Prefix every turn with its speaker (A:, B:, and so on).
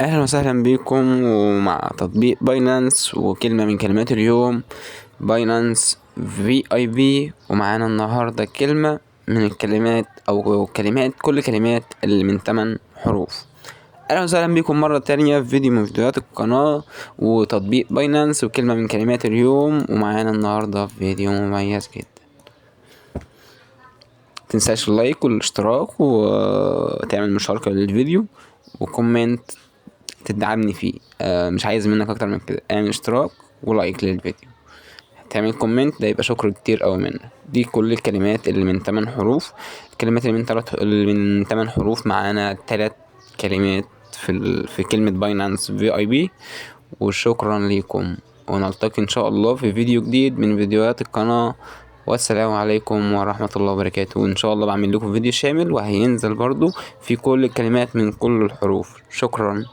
A: اهلا وسهلا بكم ومع تطبيق باينانس وكلمة من كلمات اليوم. باينانس في اي بي، ومعانا النهاردة كلمة من الكلمات او كلمات، كل كلمات اللي من 8 حروف. اهلا وسهلا بكم مرة تانية في فيديو من فيديوهات القناة وتطبيق باينانس وكلمة من كلمات اليوم، ومعانا النهاردة فيديو مميز جدا. متنساش اللايك والاشتراك وتعمل مشاركة للفيديو وكومنت تدعمني فيه. مش عايز منك اكتر من كده، اعمل اشتراك ولايك للفيديو، تعمل كومنت، ده يبقى شكر كتير اوي منك. دي كل الكلمات اللي من 8 حروف. الكلمات اللي من 8 حروف معانا 3 كلمات في كلمة باينانس في اي بي. وشكرا ليكم، ونلتقي ان شاء الله في فيديو جديد من فيديوهات القناة. والسلام عليكم ورحمة الله وبركاته. وان شاء الله بعمل لكم فيديو شامل وهينزل برضو في كل الكلمات من كل الحروف. شكرا.